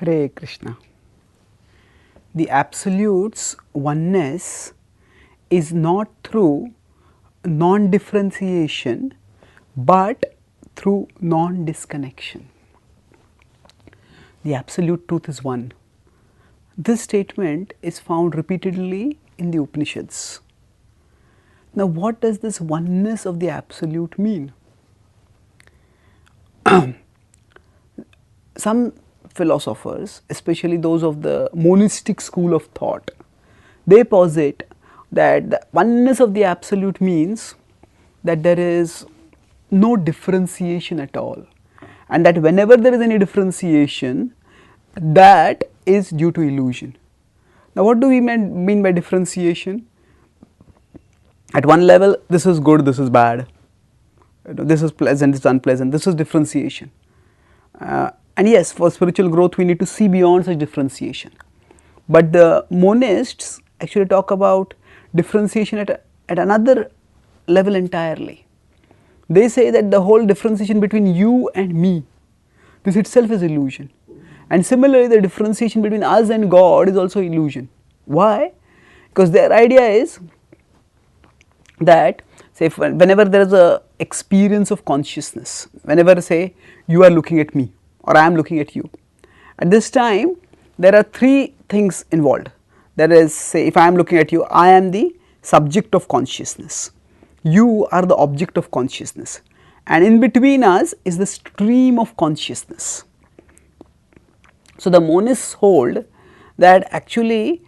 Hare Krishna. The Absolute's oneness is not through non-differentiation but through non-disconnection. The Absolute Truth is one. This statement is found repeatedly in the Upanishads. Now, what does this oneness of the Absolute mean? Some philosophers, especially those of the monistic school of thought, they posit that the oneness of the Absolute means that there is no differentiation at all, and that whenever there is any differentiation, that is due to illusion. Now, what do we mean by differentiation? At one level, this is good, this is bad, this is pleasant, this is unpleasant, this is differentiation. And yes, for spiritual growth we need to see beyond such differentiation. But the monists actually talk about differentiation at another level entirely. They say that the whole differentiation between you and me, this itself is illusion. And similarly, the differentiation between us and God is also illusion. Why? Because their idea is that, say, whenever there is a experience of consciousness, whenever, say, you are looking at me or I am looking at you, at this time there are three things involved. There is, say, if I am looking at you, I am the subject of consciousness, you are the object of consciousness, and in between us is the stream of consciousness. So, the monists hold that actually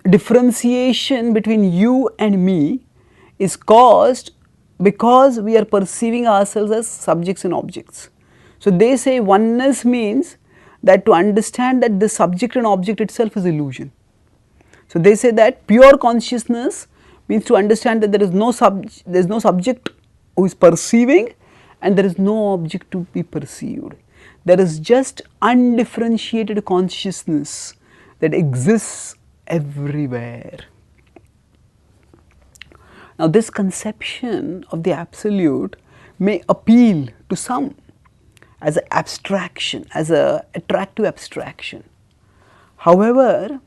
differentiation between you and me is caused because we are perceiving ourselves as subjects and objects. So, they say oneness means that to understand that the subject and object itself is illusion. So, they say that pure consciousness means to understand that there is no subject who is perceiving and there is no object to be perceived. There is just undifferentiated consciousness that exists everywhere. Now, this conception of the Absolute may appeal to some as an abstraction, as an attractive abstraction. However,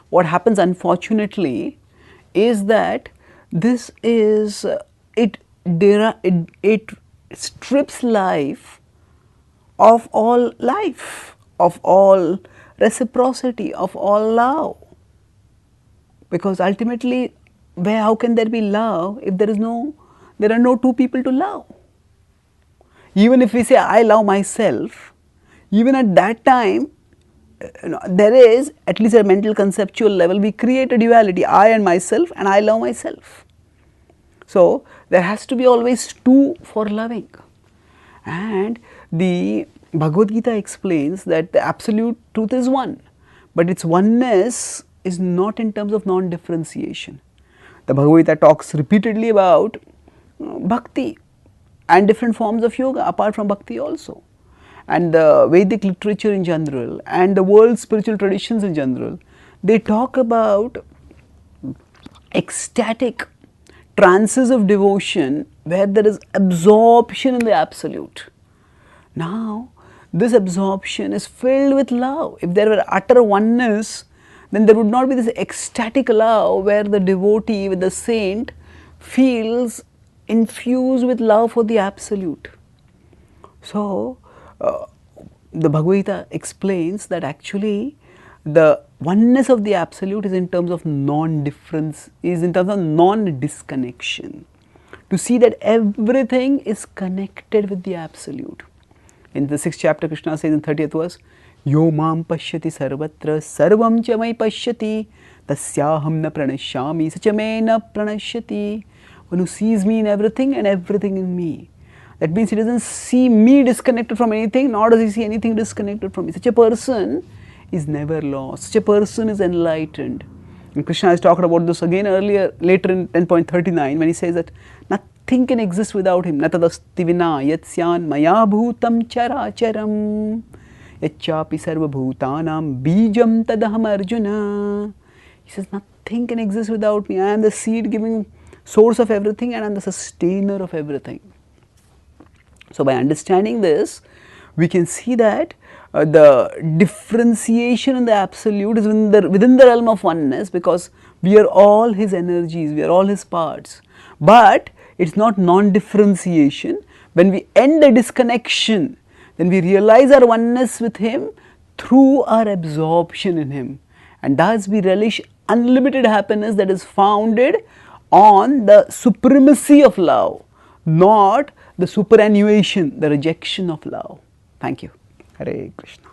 what happens unfortunately is that this is, it strips life, of all reciprocity, of all love. Because ultimately, how can there be love if there are no two people to love? Even if we say I love myself, even at that time, there is at least at a mental conceptual level, we create a duality, I and myself, and I love myself. So, there has to be always two for loving. And the Bhagavad Gita explains that the Absolute Truth is one, but its oneness is not in terms of non-differentiation. The Bhagavad Gita talks repeatedly about bhakti and different forms of yoga apart from bhakti also, and the Vedic literature in general and the world's spiritual traditions in general. They talk about ecstatic trances of devotion where there is absorption in the Absolute. Now, this absorption is filled with love. If there were utter oneness, then there would not be this ecstatic love where the devotee with the saint feels infused with love for the Absolute. So, the Bhagavad Gita explains that actually the oneness of the Absolute is in terms of non-difference, is in terms of non-disconnection. To see that everything is connected with the Absolute. In the 6th chapter, Krishna says in 30th verse, Yo mam pashyati sarvatra sarvam cha mai pashyati tasyaham na pranashyami sacha me na pranashyati. One who sees me in everything and everything in me. That means he doesn't see me disconnected from anything, nor does he see anything disconnected from me. Such a person is never lost. Such a person is enlightened. And Krishna has talked about this again later in 10.39 when he says that nothing can exist without him. Natadasti vina yatsyan maya bhutam characharam yachapi sarva bhutanam bijam tadaham arjuna. He says nothing can exist without me. I am the seed giving source of everything and I am the sustainer of everything. So, by understanding this, we can see that the differentiation in the absolute is within the realm of oneness, because we are all his energies, we are all his parts. But it is not non-differentiation. When we end the disconnection, then we realize our oneness with him through our absorption in him, and thus we relish unlimited happiness that is founded on the supremacy of love, not the superannuation, the rejection of love. Thank you. Hare Krishna.